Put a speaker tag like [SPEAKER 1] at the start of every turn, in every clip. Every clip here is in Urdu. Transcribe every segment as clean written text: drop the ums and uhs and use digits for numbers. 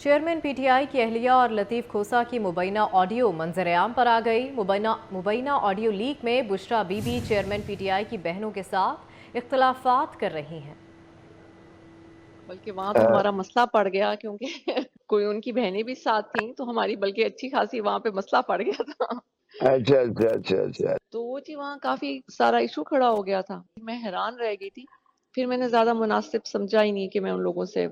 [SPEAKER 1] چیئرمین پی ٹی آئی کی اہلیہ اور لطیف کھوسہ کی مبینہ آڈیو منظر عام پر آ گئی۔ مبینہ آڈیو لیک میں Bushra Bibi chairman P T I کی بہنوں کے ساتھ اختلافات کر رہی ہیں۔
[SPEAKER 2] بلکہ وہاں تو ہمارا مسئلہ پڑ گیا کیونکہ کوئی ان کی بہنیں بھی ساتھ تھیں تو ہماری بلکہ اچھی خاصی وہاں پہ مسئلہ پڑ گیا تھا۔
[SPEAKER 3] اچھا
[SPEAKER 2] تو وہ جی وہاں کافی سارا ایشو کھڑا ہو گیا تھا، میں حیران رہ گئی تھی۔ پھر میں نے زیادہ مناسب سمجھا ہی نہیں کہ میں ان لوگوں سے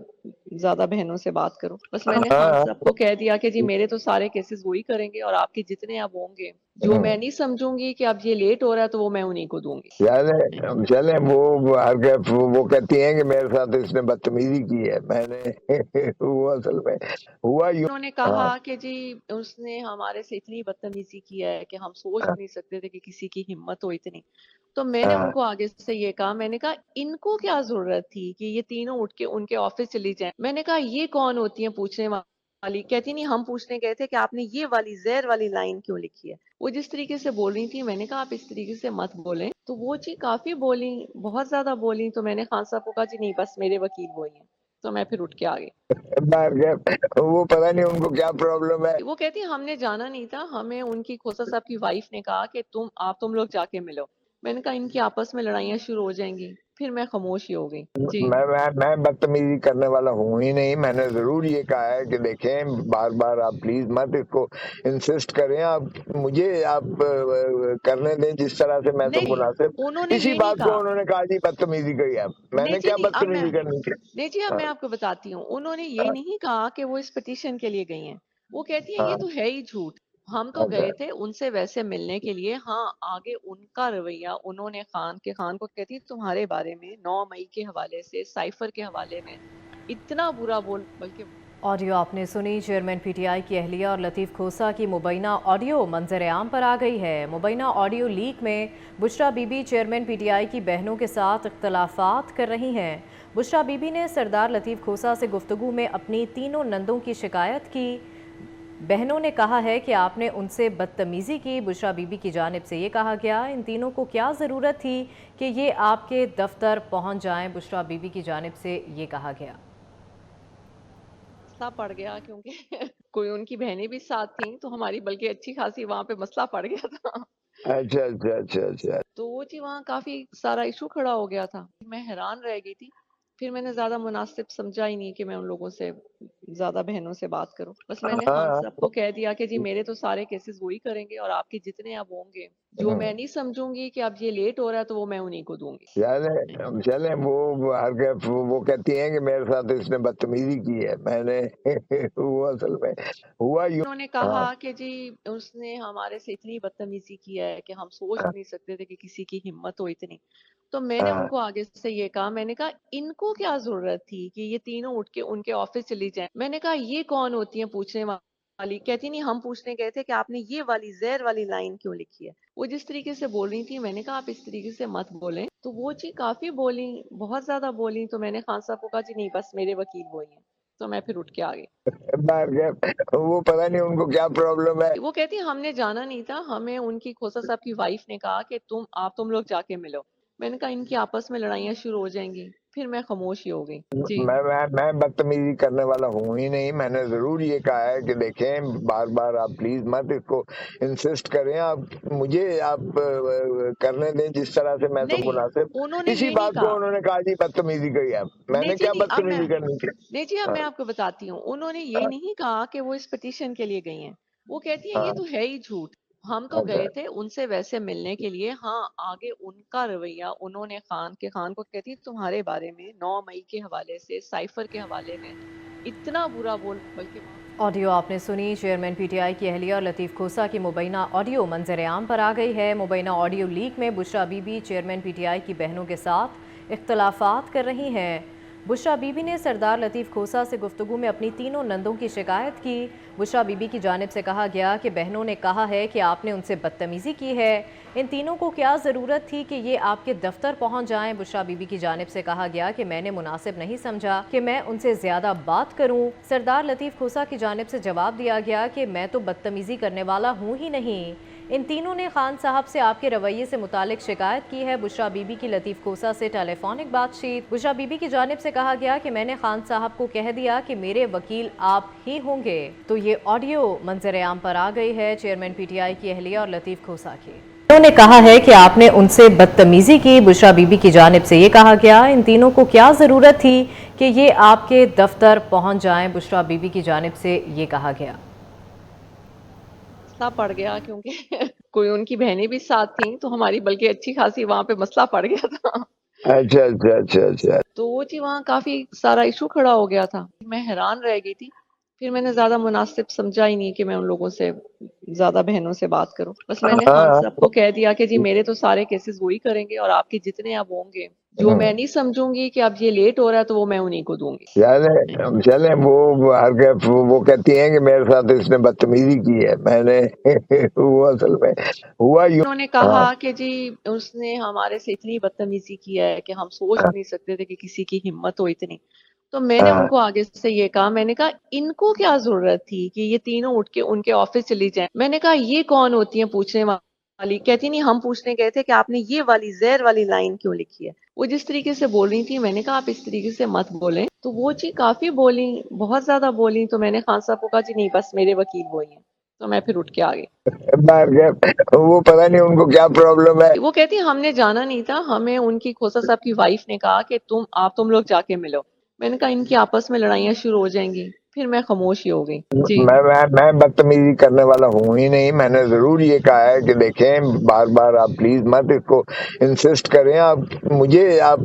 [SPEAKER 2] زیادہ بہنوں سے بات کروں، بس میں نے خان صاحب کو کہہ دیا کہ جی میرے تو سارے کیسز وہی کریں گے اور آپ کے جتنے اب ہوں گے جو میں نہیں سمجھوں گی کہ اب یہ لیٹ ہو رہا ہے تو وہ میں انہیں کو دوں گی۔
[SPEAKER 3] چلیں وہ کہتی ہیں کہ میرے ساتھ اس نے بدتمیزی کی ہے، میں نے وہ اصل میں ہوا یوں۔
[SPEAKER 2] انہوں نے کہا کہ جی اس نے ہمارے سے اتنی بدتمیزی کی ہے کہ ہم سوچ نہیں سکتے تھے کہ کسی کی ہمت ہو اتنی۔ تو میں نے ان کو آگے سے یہ کہا، میں نے کہا ان کو کیا ضرورت تھی کہ یہ تینوں اٹھ کے ان کے آفس چلی جائیں۔ میں نے کہا یہ کون ہوتی ہیں پوچھنے والی؟ کہتی نہیں ہم پوچھنے گئے تھے کہ آپ نے یہ والی زہر والی لائن کیوں لکھی ہے۔ وہ جس طریقے سے بول رہی تھی میں نے کہا آپ اس طریقے سے مت بولیں، تو وہ جی کافی بولی، بہت زیادہ بولی۔ تو میں نے خان صاحب کو کہا جی نہیں بس میرے وکیل وہی ہیں، تو میں پھر اٹھ کے آ گئی۔
[SPEAKER 3] وہ پتہ نہیں ان کو کیا پرابلم ہے۔
[SPEAKER 2] وہ کہتی ہم نے جانا نہیں تھا، ہمیں ان کی کھوسہ صاحب کی وائف نے کہا کہ تم لوگ جا کے ملو۔ میں نے کہا ان کی آپس میں لڑائیاں شروع ہو جائیں گی، پھر میں خاموش ہی ہو گئی۔ جی
[SPEAKER 3] میں بدتمیزی کرنے والا ہوں ہی نہیں، میں نے ضرور یہ کہا ہے کہ دیکھیں بار بار آپ پلیز مت اس کو انسسٹ کریں، آپ مجھے آپ کرنے دیں جس طرح سے میں تو مناسب۔
[SPEAKER 2] انہوں نے
[SPEAKER 3] اسی
[SPEAKER 2] یہ نہیں
[SPEAKER 3] بات کو
[SPEAKER 2] کہا۔
[SPEAKER 3] انہوں نے کہا جی بدتمیزی کری آپ، میں
[SPEAKER 2] نہیں
[SPEAKER 3] نے
[SPEAKER 2] جی
[SPEAKER 3] کیا
[SPEAKER 2] نہیں،
[SPEAKER 3] بدتمیزی کرنی تھی؟
[SPEAKER 2] نہیں جی اب میں آپ کو بتاتی ہوں، انہوں نے یہ نہیں کہا کہ وہ اس پٹیشن کے لیے گئی ہیں۔ وہ کہتی ہیں یہ تو ہے ہی جھوٹ، ہم تو گئے تھے ان سے ویسے ملنے کے لیے۔ ہاں آگے ان کا رویہ انہوں نے خان کو کہتی تمہارے بارے میں 9 مئی کے حوالے سے سائفر کے حوالے میں اتنا برا بول، بلکہ
[SPEAKER 1] آڈیو آپ نے سنی۔ چیئرمین پی ٹی آئی کی اہلیہ اور لطیف کھوسہ کی مبینہ آڈیو منظر عام پر آ گئی ہے۔ مبینہ آڈیو لیک میں Bushra Bibi chairman P T I کی بہنوں کے ساتھ اختلافات کر رہی ہیں۔ بشریٰ بی بی نے سردار لطیف کھوسہ سے گفتگو میں اپنی تینوں نندوں کی شکایت کی۔ بہنوں نے کہا ہے کہ آپ نے ان سے بدتمیزی کی۔ بشریٰ بی بی کی جانب سے یہ کہا گیا ان تینوں کو کیا ضرورت تھی کہ یہ آپ کے دفتر پہنچ جائیں۔ بشریٰ بی بی کی جانب سے یہ کہا گیا
[SPEAKER 2] مسئلہ پڑ گیا کیونکہ کوئی ان کی بہنیں بھی ساتھ تھیں تو ہماری بلکہ اچھی خاصی وہاں پہ مسئلہ پڑ گیا تھا۔
[SPEAKER 3] اچھا
[SPEAKER 2] تو وہ جی وہاں کافی سارا ایشو کھڑا ہو گیا تھا، میں حیران رہ گئی تھی۔ پھر میں نے زیادہ مناسب سمجھا ہی نہیں کہ میں ان لوگوں سے زیادہ بہنوں سے بات کروں، بس میں نے خان صاحب کو کہہ دیا کہ جی میرے تو سارے کیسز وہی کریں گے اور آپ کے جتنے اب ہوں گے جو میں نہیں سمجھوں گی کہ اب یہ لیٹ ہو رہا ہے تو وہ میں انہیں کو دوں گی۔
[SPEAKER 3] چلیں وہ کہتی ہیں کہ میرے ساتھ اس نے بدتمیزی کی ہے، میں نے وہ اصل میں ہوا یوں۔
[SPEAKER 2] انہوں نے کہا کہ جی اس نے ہمارے سے اتنی بدتمیزی کی ہے کہ ہم سوچ نہیں سکتے تھے کہ کسی کی ہمت ہو اتنی۔ تو میں نے ان کو آگے سے یہ کہا، میں نے کہا ان کو کیا ضرورت تھی کہ یہ تینوں اٹھ کے ان کے آفس چلی جائیں۔ میں نے کہا یہ کون ہوتی ہیں پوچھنے والی؟ کہتی نہیں ہم پوچھنے گئے تھے کہ آپ نے یہ والی زہر والی لائن کیوں لکھی ہے۔ وہ جس طریقے سے بول رہی تھی میں نے کہا آپ اس طریقے سے مت بولیں، تو وہ جی کافی بولی، بہت زیادہ بولی۔ تو میں نے خان صاحب کو کہا جی نہیں بس میرے وکیل وہی ہیں، تو میں پھر اٹھ کے آ گئی۔
[SPEAKER 3] وہ پتہ نہیں ان کو کیا پرابلم ہے۔
[SPEAKER 2] وہ کہتی ہم نے جانا نہیں تھا، ہمیں ان کی کھوسہ صاحب کی وائف نے کہا کہ تم لوگ جا کے ملو۔ میں نے کہا ان کی آپس میں لڑائیاں شروع ہو جائیں گی، پھر میں خاموش ہی ہو گئی۔ جی
[SPEAKER 3] میں بدتمیزی کرنے والا ہوں ہی نہیں، میں نے ضرور یہ کہا ہے کہ دیکھیں بار بار آپ پلیز مت اس کو انسسٹ کریں، آپ مجھے آپ کرنے دیں جس طرح سے میں تو مناسب۔
[SPEAKER 2] انہوں نے
[SPEAKER 3] اسی
[SPEAKER 2] یہ نہیں
[SPEAKER 3] بات کو
[SPEAKER 2] کہا۔
[SPEAKER 3] انہوں نے کہا جی بدتمیزی کری آپ، میں
[SPEAKER 2] نہیں
[SPEAKER 3] نے
[SPEAKER 2] جی
[SPEAKER 3] کیا
[SPEAKER 2] نہیں،
[SPEAKER 3] بدتمیزی کرنی تھی؟
[SPEAKER 2] نہیں جی اب میں آپ کو بتاتی ہوں، انہوں نے یہ نہیں کہا کہ وہ اس پٹیشن کے لیے گئی ہیں۔ وہ کہتی ہیں یہ تو ہے ہی جھوٹ، ہم تو گئے تھے ان سے ویسے ملنے کے لیے۔ ہاں آگے ان کا رویہ انہوں نے خان کو کہتی تمہارے بارے میں 9 مئی کے حوالے سے سائفر کے حوالے میں اتنا برا بول، بلکہ
[SPEAKER 1] آڈیو آپ نے سنی۔ چیئرمین پی ٹی آئی کی اہلیہ اور لطیف کھوسہ کی مبینہ آڈیو منظر عام پر آ گئی ہے۔ مبینہ آڈیو لیک میں Bushra Bibi chairman P T I کی بہنوں کے ساتھ اختلافات کر رہی ہیں۔ بشریٰ بی بی نے سردار لطیف کھوسہ سے گفتگو میں اپنی تینوں نندوں کی شکایت کی۔ بشریٰ بی بی کی جانب سے کہا گیا کہ بہنوں نے کہا ہے کہ آپ نے ان سے بدتمیزی کی ہے، ان تینوں کو کیا ضرورت تھی کہ یہ آپ کے دفتر پہنچ جائیں۔ بشریٰ بی بی کی جانب سے کہا گیا کہ میں نے مناسب نہیں سمجھا کہ میں ان سے زیادہ بات کروں۔ سردار لطیف کھوسہ کی جانب سے جواب دیا گیا کہ میں تو بدتمیزی کرنے والا ہوں ہی نہیں، ان تینوں نے خان صاحب سے آپ کے رویے سے متعلق شکایت کی ہے۔ بشرا بی بی کی لطیف کھوسہ سے ٹیلی فونک بات چیت۔ بشرا بی بی کی جانب سے کہا گیا کہ میں نے خان صاحب کو کہہ دیا کہ میرے وکیل آپ ہی ہوں گے۔ تو یہ آڈیو منظر عام پر آ گئی ہے چیئرمین پی ٹی آئی کی اہلیہ اور لطیف کھوسہ کی۔ انہوں نے کہا ہے کہ آپ نے ان سے بدتمیزی کی۔ بشرا بی بی کی جانب سے یہ کہا گیا ان تینوں کو کیا ضرورت تھی کہ یہ آپ کے دفتر پہنچ جائیں۔ بشرا بی بی کی جانب سے یہ کہا گیا
[SPEAKER 2] مسئلہ پڑ گیا کیونکہ کوئی ان کی بہنیں بھی ساتھ تھیں تو ہماری بلکہ اچھی خاصی وہاں پہ مسئلہ پڑ گیا تھا۔
[SPEAKER 3] اچھا اچھا اچھا اچھا
[SPEAKER 2] تو وہ جی وہاں کافی سارا ایشو کھڑا ہو گیا تھا، میں حیران رہ گئی تھی۔ پھر میں نے زیادہ مناسب سمجھا ہی نہیں کہ میں ان لوگوں سے زیادہ بہنوں سے بات کروں، بس میں نے خان صاحب کو کہہ دیا کہ جی میرے تو سارے کیسز وہی کریں گے اور آپ کے جتنے اب ہوں گے جو میں نہیں سمجھوں گی کہ اب یہ لیٹ ہو رہا ہے تو وہ میں انہیں کو دوں گی۔
[SPEAKER 3] چلیں وہ کہتی ہیں کہ میرے ساتھ اس نے بدتمیزی کی ہے، میں نے وہ اصل میں ہوا یوں۔
[SPEAKER 2] انہوں نے کہا کہ جی اس نے ہمارے سے اتنی بدتمیزی کی ہے کہ ہم سوچ نہیں سکتے تھے کہ کسی کی ہمت ہو اتنی۔ تو میں نے ان کو آگے سے یہ کہا، میں نے کہا ان کو کیا ضرورت تھی کہ یہ تینوں اٹھ کے ان کے آفس چلی جائیں۔ میں نے کہا یہ کون ہوتی ہیں پوچھنے والی؟ کہتی نہیں ہم پوچھنے گئے تھے کہ آپ نے یہ والی زہر والی لائن کیوں لکھی ہے۔ وہ جس طریقے سے بول رہی تھی میں نے کہا آپ اس طریقے سے مت بولیں، تو وہ جی کافی بولی، بہت زیادہ بولی۔ تو میں نے خان صاحب کو کہا جی نہیں بس میرے وکیل وہی ہیں، تو میں پھر اٹھ کے آ گئی۔
[SPEAKER 3] وہ پتہ نہیں ان کو کیا پرابلم ہے۔
[SPEAKER 2] وہ کہتی ہم نے جانا نہیں تھا، ہمیں ان کی کھوسہ صاحب کی وائف نے کہا کہ تم لوگ جا کے ملو۔ میں نے کہا ان کی آپس میں لڑائیاں شروع ہو جائیں گی، پھر میں خاموش ہی ہو گئی۔ جی
[SPEAKER 3] میں بدتمیزی کرنے والا ہوں ہی نہیں، میں نے ضرور یہ کہا ہے کہ دیکھیں بار بار آپ پلیز مت اس کو انسسٹ کریں، آپ مجھے آپ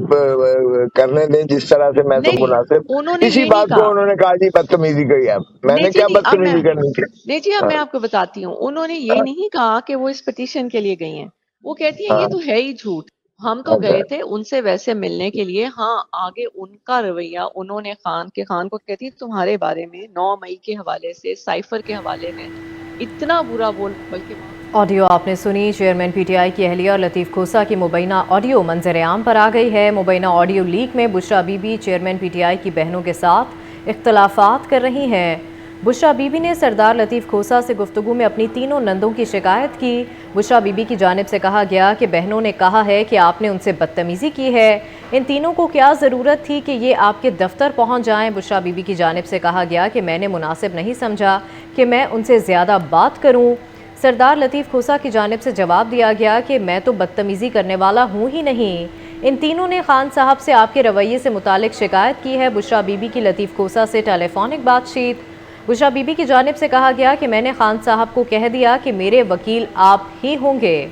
[SPEAKER 3] کرنے دیں جس طرح سے میں تو
[SPEAKER 2] نہیں
[SPEAKER 3] مناسب۔
[SPEAKER 2] انہوں نے
[SPEAKER 3] اسی
[SPEAKER 2] یہ نہیں
[SPEAKER 3] بات کو
[SPEAKER 2] کہا۔
[SPEAKER 3] انہوں نے کہا جی بدتمیزی کری آپ، میں نے کیا بدتمیزی کرنی تھی؟
[SPEAKER 2] نہیں جی اب میں آپ کو بتاتی ہوں، انہوں نے یہ نہیں کہا کہ وہ اس پٹیشن کے لیے گئی ہیں، وہ کہتی ہیں یہ تو ہے ہی جھوٹ، ہم تو گئے تھے ان سے ویسے ملنے کے لیے۔ ہاں آگے ان کا رویہ، انہوں نے خان کو کہتی تمہارے بارے میں 9 مئی کے حوالے سے، سائفر کے حوالے میں اتنا برا بول، بلکہ
[SPEAKER 1] آڈیو آپ نے سنی چیئرمین پی ٹی آئی کی اہلیہ اور لطیف کھوسہ کی مبینہ آڈیو منظر عام پر آ گئی ہے۔ مبینہ آڈیو لیک میں Bushra Bibi chairman P T I کی بہنوں کے ساتھ اختلافات کر رہی ہیں۔ بشرا بی بی نے سردار لطیف کھوسہ سے گفتگو میں اپنی تینوں نندوں کی شکایت کی۔ بشرا بی بی کی جانب سے کہا گیا کہ بہنوں نے کہا ہے کہ آپ نے ان سے بدتمیزی کی ہے، ان تینوں کو کیا ضرورت تھی کہ یہ آپ کے دفتر پہنچ جائیں۔ بشرا بی بی کی جانب سے کہا گیا کہ میں نے مناسب نہیں سمجھا کہ میں ان سے زیادہ بات کروں۔ سردار لطیف کھوسہ کی جانب سے جواب دیا گیا کہ میں تو بدتمیزی کرنے والا ہوں ہی نہیں۔ ان تینوں نے خان صاحب سے آپ کے رویے سے متعلق شکایت کی ہے۔ بشرا بی بی کی لطیف کھوسہ سے ٹیلی فونک بات چیت۔ بشرا بی بی کی جانب سے کہا گیا کہ میں نے خان صاحب کو کہہ دیا کہ میرے وکیل آپ ہی ہوں گے۔